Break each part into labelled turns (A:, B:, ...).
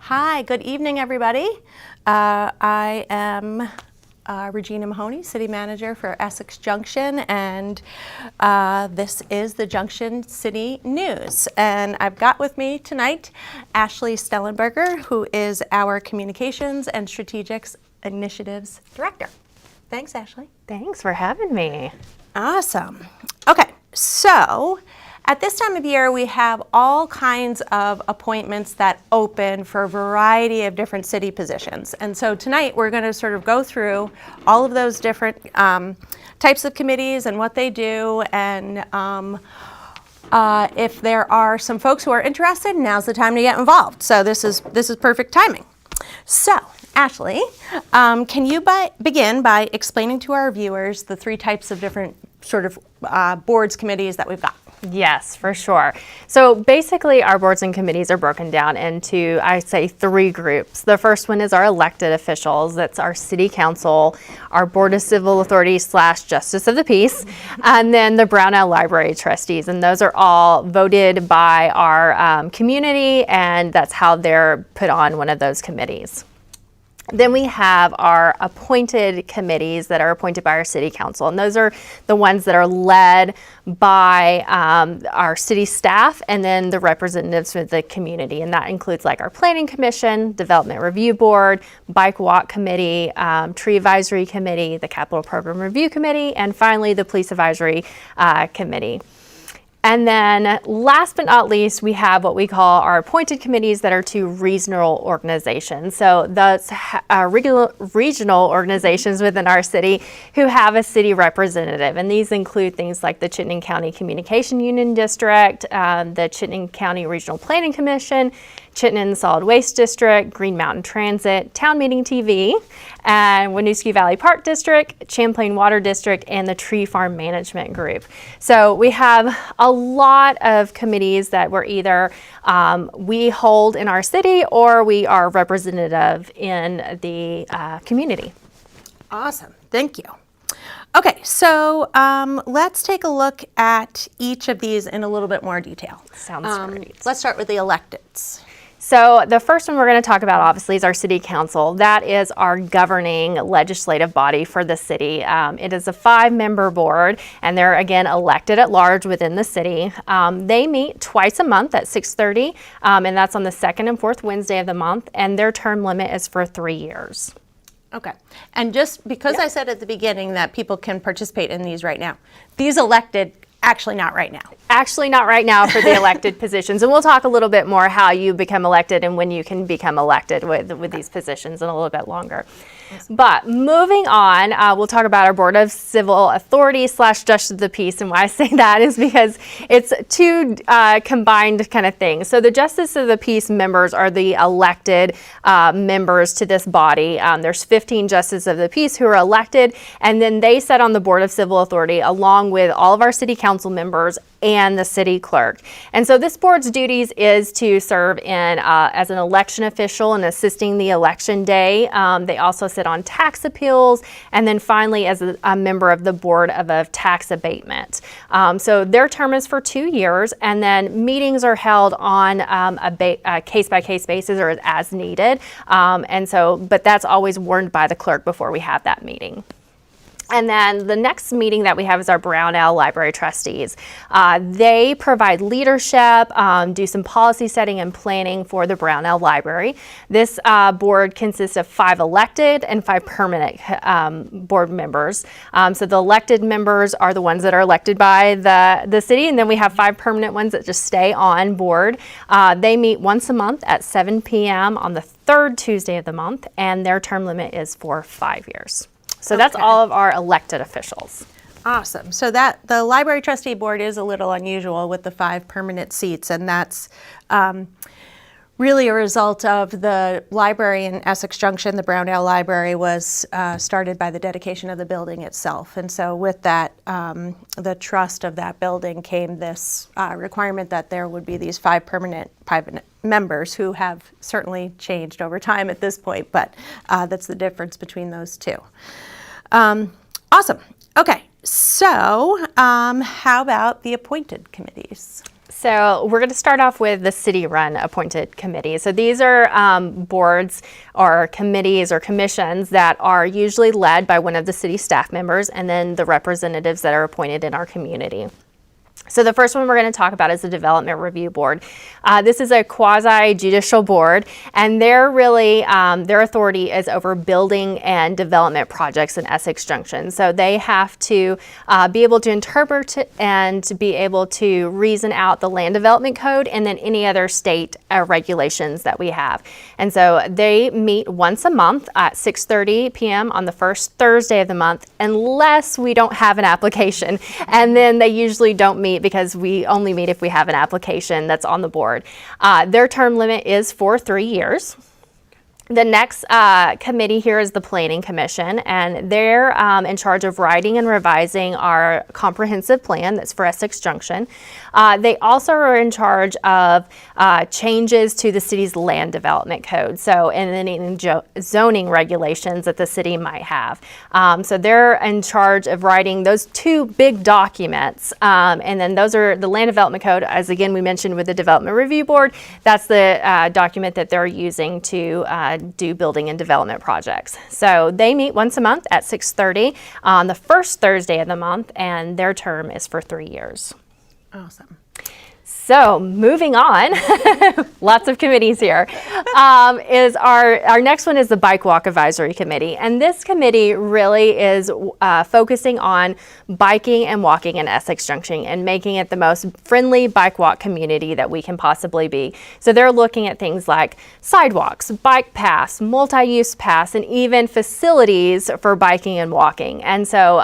A: Hi, good evening, everybody. I am Regina Mahoney, City Manager for Essex Junction, and this is the Junction City News. And I've got with me tonight Ashley Stellenberger, who is our Communications and Strategic Initiatives Director. Thanks, Ashley.
B: Thanks for having me.
A: Awesome. Okay, so at this time of year, we have all kinds of appointments that open for a variety of different city positions. And so tonight, we're going to sort of go through all of those different types of committees and what they do. And if there are some folks who are interested, now's the time to get involved. So this is perfect timing. So, Ashley, can you begin by explaining to our viewers the three types of different sort of boards, committees that we've got?
B: Yes, for sure. So basically our boards and committees are broken down into, I say, three groups. The first one is our elected officials. That's our city council, our board of civil authority / justice of the peace, and then the Brownell Library trustees. And those are all voted by our community, and that's how they're put on one of those committees. Then we have our appointed committees that are appointed by our city council, and those are the ones that are led by our city staff and then the representatives from the community, and that includes like our planning commission, development review board, bike walk committee, tree advisory committee, the capital program review committee, and finally the police advisory committee. And then last but not least, we have what we call our appointed committees that are to regional organizations. So that's regional organizations within our city who have a city representative. And these include things like the Chittenden County Communication Union District, the Chittenden County Regional Planning Commission, Chittenden Solid Waste District, Green Mountain Transit, Town Meeting TV, and Winooski Valley Park District, Champlain Water District, and the Tree Farm Management Group. So we have a lot of committees that we're either we hold in our city or we are representative in the community.
A: Awesome, thank you. Okay, so let's take a look at each of these in a little bit more detail.
B: Sounds great.
A: Let's start with the electeds.
B: So the first one we're going to talk about, obviously, is our city council. That is our governing legislative body for the city. It is a 5-member board, and they're, again, elected at large within the city. They meet twice a month at 6:30, and that's on the second and fourth Wednesday of the month, and their term limit is for 3 years.
A: Okay, and just because I said at the beginning that people can participate in these right now, these elected, actually not right now.
B: Actually not right now for the elected positions, and we'll talk a little bit more how you become elected and when you can become elected with these positions in a little bit longer. But moving on, we'll talk about our Board of Civil Authority / Justice of the Peace, and why I say that is because it's two combined kind of things. So the Justice of the Peace members are the elected members to this body. There's 15 Justices of the Peace who are elected, and then they sit on the Board of Civil Authority along with all of our city council members and the city clerk. And so this board's duties is to serve in as an election official and assisting the election day. They also sit on tax appeals, and then finally as a member of the board of tax abatement. So their term is for 2 years, and then meetings are held on a case-by-case basis or as needed. But that's always warned by the clerk before we have that meeting. And then the next meeting that we have is our Brownell Library trustees. They provide leadership, do some policy setting and planning for the Brownell Library. This board consists of 5 elected and 5 permanent board members. So the elected members are the ones that are elected by the city, and then we have 5 permanent ones that just stay on board. They meet once a month at 7 p.m. on the 3rd Tuesday of the month, and their term limit is for 5 years. So that's all of our elected officials.
A: Awesome. So that the library trustee board is a little unusual with the 5 permanent seats, and that's really a result of the library in Essex Junction. The Brownell Library was started by the dedication of the building itself, and so with that, the trust of that building came this requirement that there would be these 5 permanent members who have certainly changed over time at this point, but that's the difference between those two. Awesome. Okay, so how about the appointed committees?
B: So we're going to start off with the city-run appointed committees. So these are boards or committees or commissions that are usually led by one of the city staff members and then the representatives that are appointed in our community. So the first one we're going to talk about is the Development Review Board. This is a quasi-judicial board, and they're really, their authority is over building and development projects in Essex Junction. So they have to be able to interpret and to be able to reason out the land development code and then any other state regulations that we have. And so they meet once a month at 6:30 p.m. on the first Thursday of the month, unless we don't have an application. And then they usually don't meet because we only meet if we have an application that's on the board. Their term limit is for 3 years. The next committee here is the Planning Commission, and they're in charge of writing and revising our comprehensive plan that's for Essex Junction. They also are in charge of changes to the city's land development code, so and any zoning regulations that the city might have. So they're in charge of writing those two big documents, and then those are the land development code, as again we mentioned with the Development Review Board. That's the document that they're using to do building and development projects. So they meet once a month at 6:30 on the first Thursday of the month, and their term is for 3 years.
A: Awesome.
B: So moving on, lots of committees here, is our next one is the Bike Walk Advisory Committee. And this committee really is focusing on biking and walking in Essex Junction and making it the most friendly bike walk community that we can possibly be. So they're looking at things like sidewalks, bike paths, multi-use paths, and even facilities for biking and walking. And so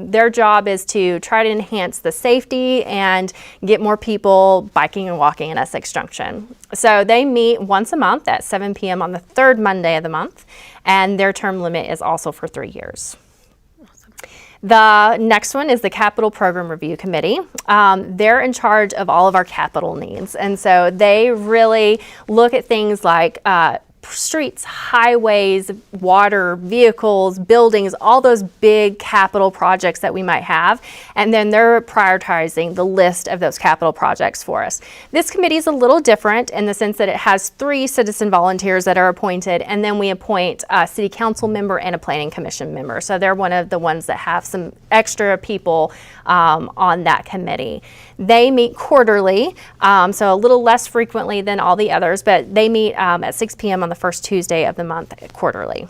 B: their job is to try to enhance the safety and get more people biking and walking in Essex Junction. So they meet once a month at 7 p.m. on the third Monday of the month, and their term limit is also for 3 years. Awesome. The next one is the Capital Program Review Committee. They're in charge of all of our capital needs, and so they really look at things like streets, highways, water, vehicles, buildings, all those big capital projects that we might have, and then they're prioritizing the list of those capital projects for us. This committee is a little different in the sense that it has 3 citizen volunteers that are appointed, and then we appoint a city council member and a planning commission member. So they're one of the ones that have some extra people on that committee. They meet quarterly, so a little less frequently than all the others, but they meet at 6 p.m. on the first Tuesday of the month quarterly.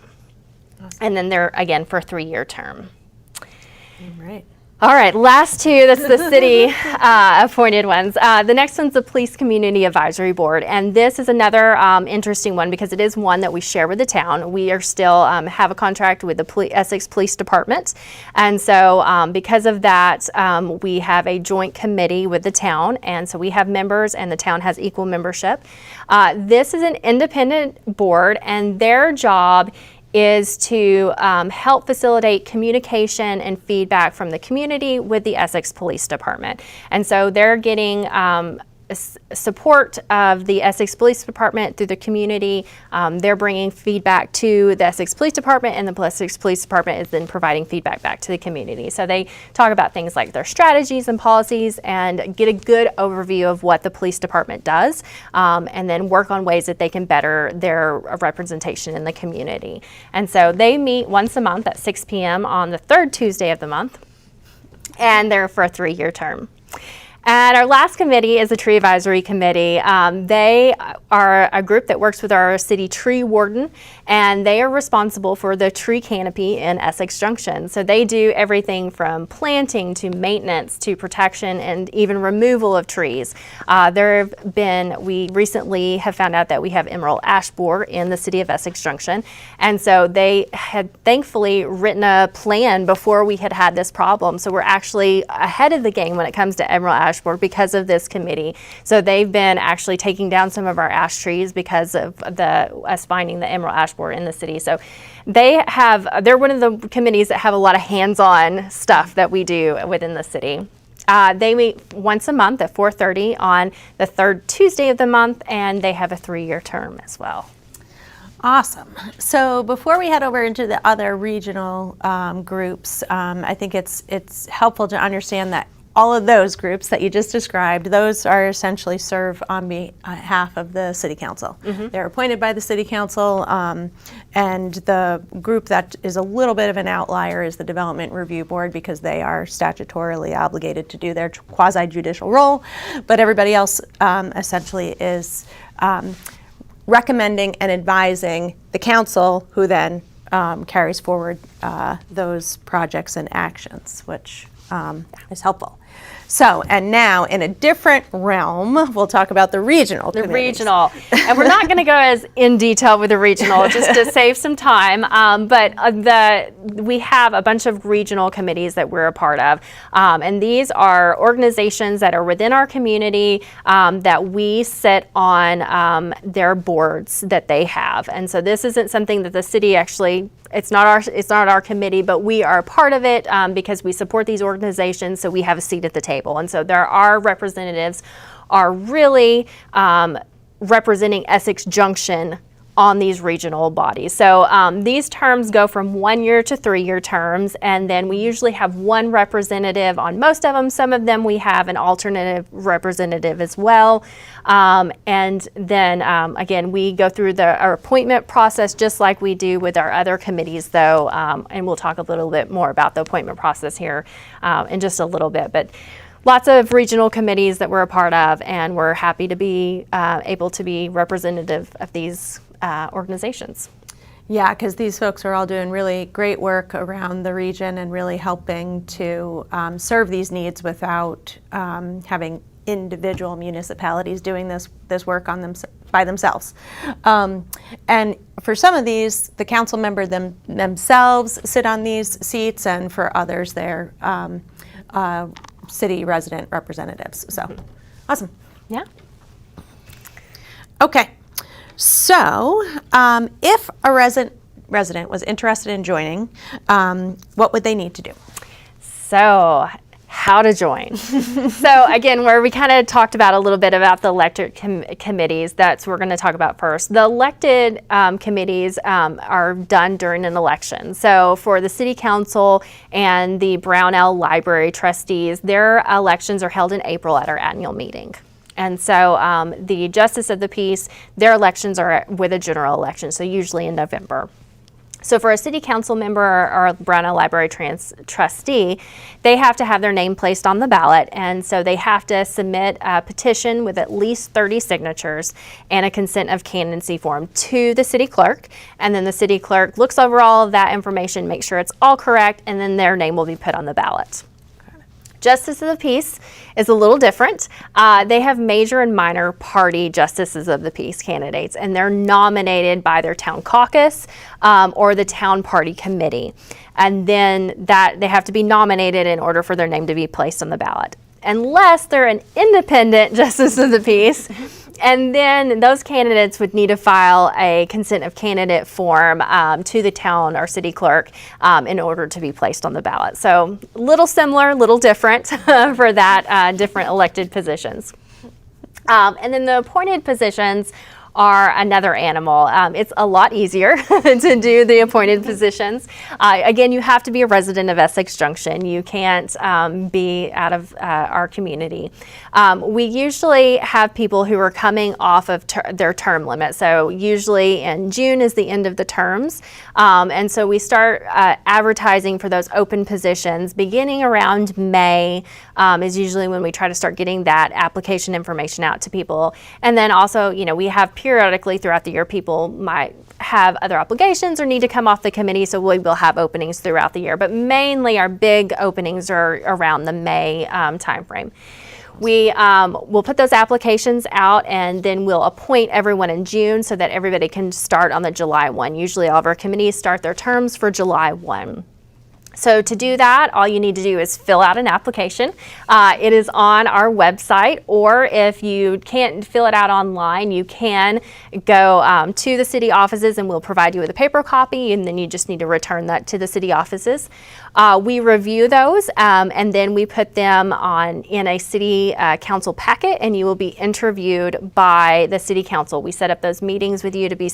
B: Awesome. And then they're, again, for a 3-year term.
A: All right.
B: All right, last two, that's the city appointed ones. The next one's the Police Community Advisory Board, and this is another interesting one because it is one that we share with the town. We are still have a contract with the Essex Police Department, and so because of that, we have a joint committee with the town, and so we have members and the town has equal membership. This is an independent board, and their job is to help facilitate communication and feedback from the community with the Essex Police Department. And so they're getting support of the Essex Police Department through the community. They're bringing feedback to the Essex Police Department, and the Essex Police Department is then providing feedback back to the community. So they talk about things like their strategies and policies and get a good overview of what the police department does, and then work on ways that they can better their representation in the community. And so they meet once a month at 6 p.m. on the third Tuesday of the month, and they're for a 3-year term. And our last committee is the Tree Advisory Committee. They are a group that works with our city tree warden, and they are responsible for the tree canopy in Essex Junction. So they do everything from planting to maintenance to protection and even removal of trees. We recently have found out that we have emerald ash borer in the city of Essex Junction, and so they had thankfully written a plan before we had this problem. So we're actually ahead of the game when it comes to emerald ash borer because of this committee. So they've been actually taking down some of our ash trees because of us finding the emerald ash borer in the city. So they're one of the committees that have a lot of hands-on stuff that we do within the city. They meet once a month at 4:30 on the third Tuesday of the month, and they have a 3-year term as well.
A: Awesome. So before we head over into the other regional groups, I think it's helpful to understand that all of those groups that you just described, those are essentially serve on behalf of the City Council. They're appointed by the City Council, and the group that is a little bit of an outlier is the Development Review Board, because they are statutorily obligated to do their quasi-judicial role, but everybody else essentially is recommending and advising the council, who then carries forward those projects and actions, which is helpful. So, and now in a different realm, we'll talk about the regional committees.
B: Regional. And we're not going to go as in detail with the regional just to save some time, but we have a bunch of regional committees that we're a part of. And these are organizations that are within our community that we sit on their boards that they have. And so this isn't something that the city actually, it's not our committee, but we are a part of it because we support these organizations, so we have a seat at the table. And so our representatives are really representing Essex Junction on these regional bodies. So these terms go from 1 year to 3 year terms, and then we usually have one representative on most of them. Some of them we have an alternative representative as well. And then again, we go through our appointment process just like we do with our other committees, though, and we'll talk a little bit more about the appointment process here in just a little bit. But lots of regional committees that we're a part of, and we're happy to be able to be representative of these organizations.
A: Yeah, because these folks are all doing really great work around the region and really helping to serve these needs without having individual municipalities doing this work on them by themselves. And for some of these, the council member themselves sit on these seats, and for others, they're city resident representatives. So, awesome.
B: Yeah.
A: Okay. So, if a resident was interested in joining, what would they need to do?
B: So, how to join. So again, where we kind of talked about a little bit about the elected committees, that's what we're going to talk about first. The elected committees are done during an election. So for the City Council and the Brownell Library Trustees, their elections are held in April at our annual meeting. And so the Justice of the Peace, their elections are with a general election, so usually in November. So for a City Council member or a Brownell Library trustee, they have to have their name placed on the ballot, and so they have to submit a petition with at least 30 signatures and a consent of candidacy form to the city clerk, and then the city clerk looks over all of that information, makes sure it's all correct, and then their name will be put on the ballot. Justice of the Peace is a little different. They have major and minor party justices of the peace candidates, and they're nominated by their town caucus or the town party committee. And then they have to be nominated in order for their name to be placed on the ballot. Unless they're an independent justice of the peace, and then those candidates would need to file a consent of candidate form to the town or city clerk in order to be placed on the ballot. So a little similar, little different for that different elected positions. And then the appointed positions are another animal. It's a lot easier to do the appointed positions. Again, you have to be a resident of Essex Junction. You can't be out of our community. We usually have people who are coming off of their term limit. So usually in June is the end of the terms. And so we start advertising for those open positions beginning around May is usually when we try to start getting that application information out to people. And then also, we have periodically throughout the year, people might have other obligations or need to come off the committee, so we will have openings throughout the year. But mainly our big openings are around the May timeframe. We will put those applications out, and then we'll appoint everyone in June so that everybody can start on the July 1. Usually all of our committees start their terms for July 1. So to do that, all you need to do is fill out an application. It is on our website, or if you can't fill it out online, you can go to the city offices and we'll provide you with a paper copy, and then you just need to return that to the city offices. We review those and then we put them in a city council packet, and you will be interviewed by the city council. We set up those meetings with you to be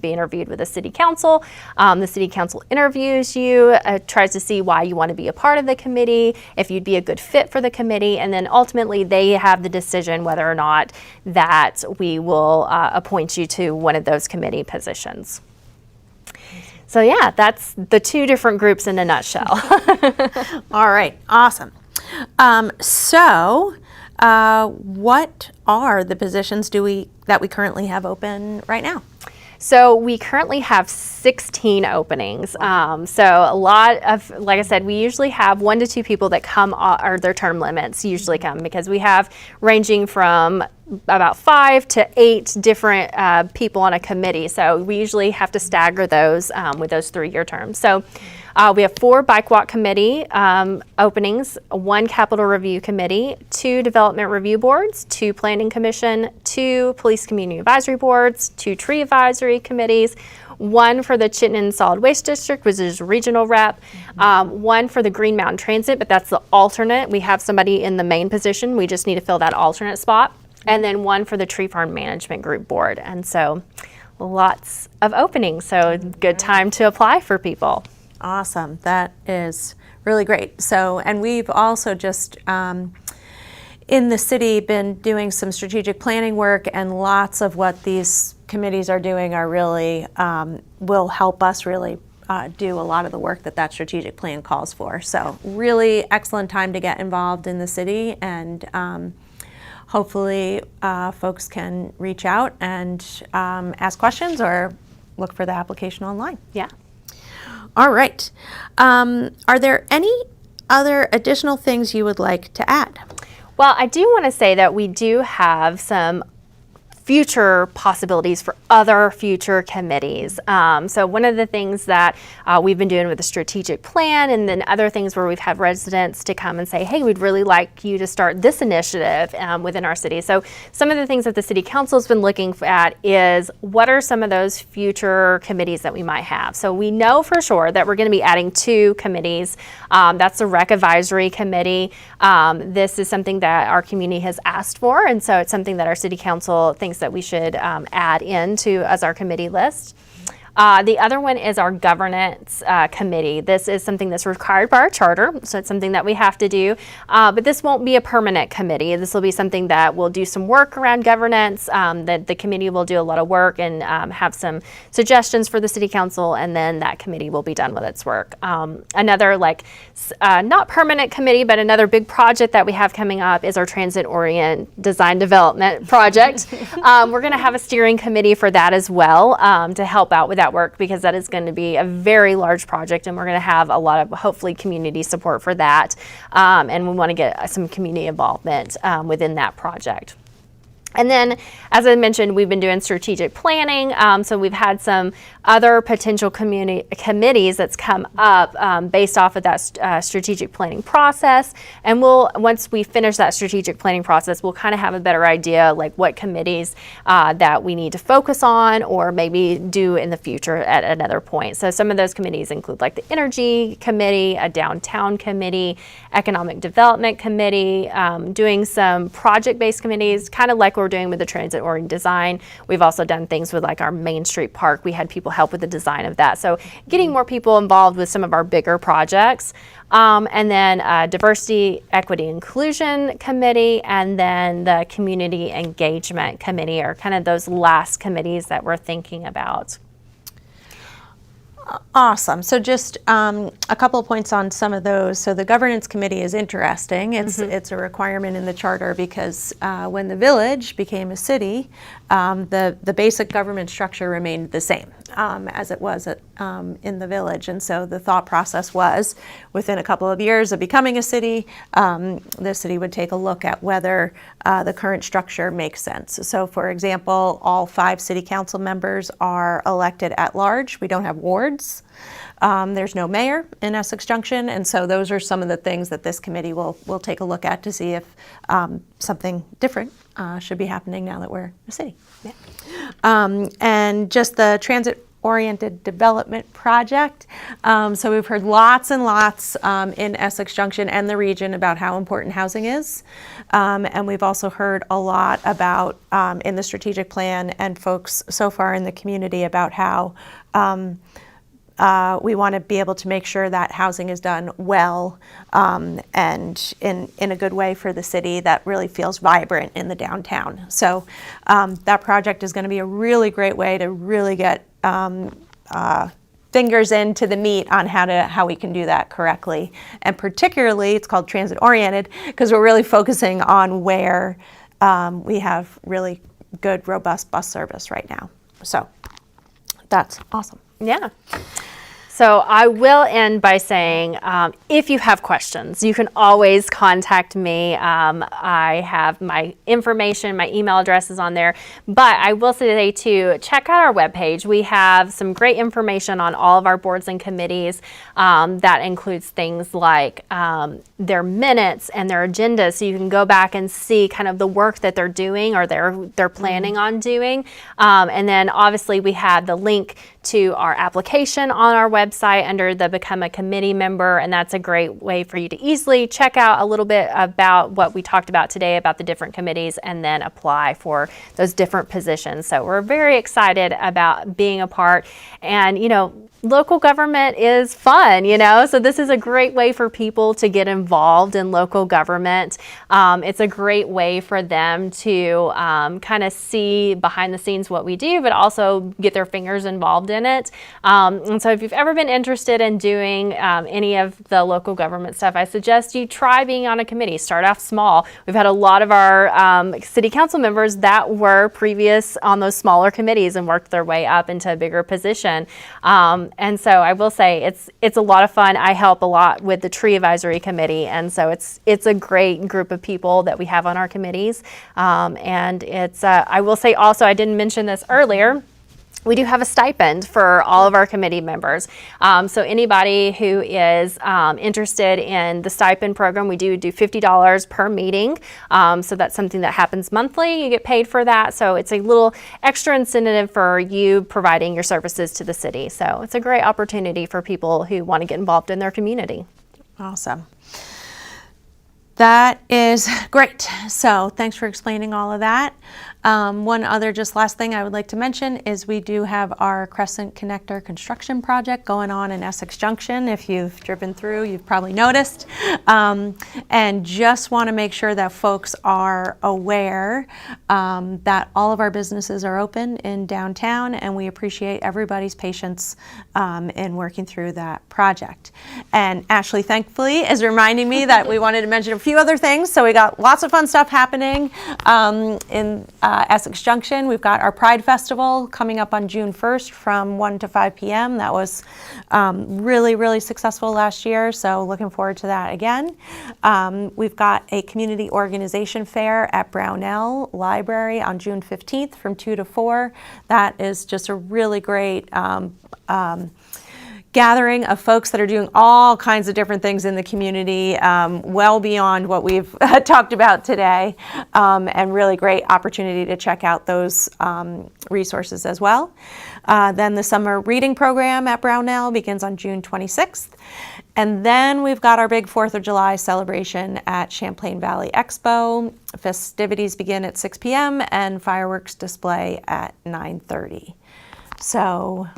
B: interviewed with the city council. The city council interviews you, tries to see why you want to be a part of the committee, if you'd be a good fit for the committee, and then ultimately they have the decision whether or not that we will appoint you to one of those committee positions. So yeah, that's the two different groups in a nutshell.
A: All right, awesome. What are the positions that we currently have open right now?
B: So we currently have 16 openings. So a lot of, like I said, we usually have 1 to 2 people that come, or their term limits usually come, because we have ranging from about 5 to 8 different people on a committee. So we usually have to stagger those with those 3-year terms. So we have 4 bike walk committee openings, 1 capital review committee, 2 development review boards, 2 planning commission, 2 police community advisory boards, 2 tree advisory committees, 1 for the Chittenden Solid Waste District, which is regional rep, 1 for the Green Mountain Transit, but that's the alternate. We have somebody in the main position. We just need to fill that alternate spot. And then 1 for the Tree Farm Management Group board. And so lots of openings. So good time to apply for people.
A: Awesome. That is really great. So, and we've also just in the city been doing some strategic planning work, and lots of what these committees are doing are really will help us really do a lot of the work that strategic plan calls for. So really excellent time to get involved in the city, and hopefully folks can reach out and ask questions or look for the application online.
B: Yeah.
A: All right. Are there any other additional things you would like to add?
B: Well, I do want to say that we do have some future possibilities for other future committees. So one of the things that we've been doing with the strategic plan, and then other things where we've had residents to come and say, hey, we'd really like you to start this initiative within our city. So some of the things that the city council has been looking at is what are some of those future committees that we might have. So we know for sure that we're going to be adding 2 committees. That's the Rec Advisory Committee. This is something that our community has asked for, and so it's something that our city council thinks that we should add into as our committee list. The other one is our governance committee. This is something that's required by our charter, so it's something that we have to do, but this won't be a permanent committee. This will be something that will do some work around governance, that the committee will do a lot of work and have some suggestions for the city council, and then that committee will be done with its work. Another not permanent committee, but another big project that we have coming up is our transit-oriented design development project. We're going to have a steering committee for that as well, to help out with that work, because that is going to be a very large project, and we're going to have a lot of hopefully community support for that, and we want to get some community involvement within that project. And then, as I mentioned, we've been doing strategic planning. So we've had some other potential committees that's come up based off of that strategic planning process. And once we finish that strategic planning process, we'll kind of have a better idea like what committees that we need to focus on, or maybe do in the future at another point. So some of those committees include like the Energy Committee, a Downtown Committee, Economic Development Committee, doing some project-based committees, kind of like we're doing with the transit-oriented design. We've also done things with like our Main Street Park. We had people help with the design of that. So getting more people involved with some of our bigger projects. And then Diversity, Equity, Inclusion Committee, and then the Community Engagement Committee are kind of those last committees that we're thinking about.
A: Awesome. So just a couple of points on some of those. So the governance committee is interesting. It's a requirement in the charter because when the village became a city, the basic government structure remained the same as it was in the village. And so the thought process was, within a couple of years of becoming a city, the city would take a look at whether the current structure makes sense. So for example, all 5 city council members are elected at large. We don't have wards. There's no mayor in Essex Junction, and so those are some of the things that this committee will take a look at to see if something different should be happening now that we're a city.
B: Yeah.
A: And just the transit-oriented development project. So we've heard lots and lots in Essex Junction and the region about how important housing is. And we've also heard a lot about in the strategic plan and folks so far in the community about how we want to be able to make sure that housing is done well and in a good way for the city that really feels vibrant in the downtown. So that project is going to be a really great way to really get fingers into the meat on how we can do that correctly. And particularly, it's called transit oriented because we're really focusing on where we have really good, robust bus service right now. So that's awesome.
B: Yeah. So I will end by saying, if you have questions, you can always contact me. I have my information, my email address is on there. But I will say to check out our webpage. We have some great information on all of our boards and committees. That includes things like their minutes and their agendas, so you can go back and see kind of the work that they're doing or they're planning on doing. And then obviously we have the link to our application on our website under the Become a Committee Member, and that's a great way for you to easily check out a little bit about what we talked about today about the different committees and then apply for those different positions. So we're very excited about being a part, and local government is fun, so this is a great way for people to get involved in local government. It's a great way for them to kind of see behind the scenes what we do, but also get their fingers involved in it. And so if you've ever been interested in doing any of the local government stuff, I suggest you try being on a committee. Start off small. We've had a lot of our city council members that were previous on those smaller committees and worked their way up into a bigger position. And so I will say it's a lot of fun. I help a lot with the Tree Advisory Committee, and so it's a great group of people that we have on our committees. And it's I will say also, I didn't mention this earlier, we do have a stipend for all of our committee members. So anybody who is interested in the stipend program, we do $50 per meeting. So that's something that happens monthly. You get paid for that. So it's a little extra incentive for you providing your services to the city. So it's a great opportunity for people who want to get involved in their community.
A: Awesome. That is great. So thanks for explaining all of that. One other just last thing I would like to mention is we do have our Crescent Connector construction project going on in Essex Junction. If you've driven through, you've probably noticed. And just want to make sure that folks are aware that all of our businesses are open in downtown, and we appreciate everybody's patience in working through that project. And Ashley, thankfully, is reminding me that we wanted to mention a few other things. So we got lots of fun stuff happening in Essex Junction. We've got our Pride Festival coming up on June 1st from 1 to 5 p.m. That was really, really successful last year, so looking forward to that again. We've got a community organization fair at Brownell Library on June 15th from 2 to 4. That is just a really great gathering of folks that are doing all kinds of different things in the community, well beyond what we've talked about today, and really great opportunity to check out those resources as well. Then the summer reading program at Brownell begins on June 26th. And then we've got our big 4th of July celebration at Champlain Valley Expo. Festivities begin at 6 p.m. and fireworks display at 9:30. So,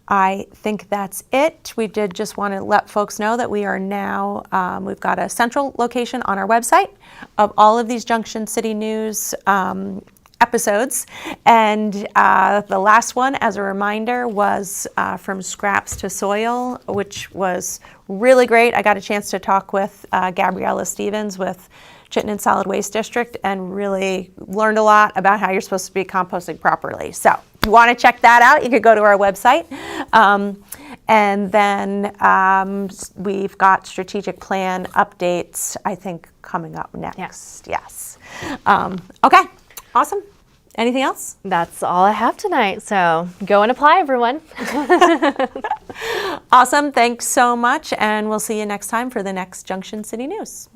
A: I think that's it. We did just want to let folks know that we are now, we've got a central location on our website of all of these Junction City News episodes. And the last one, as a reminder, was From Scraps to Soil, which was really great. I got a chance to talk with Gabriella Stevens with Chittenden Solid Waste District and really learned a lot about how you're supposed to be composting properly. So if you want to check that out, you could go to our website. And then we've got strategic plan updates, I think, coming up next. Yes. Okay, awesome. Anything else?
B: That's all I have tonight. So go and apply, everyone.
A: Awesome. Thanks so much. And we'll see you next time for the next Junction City News.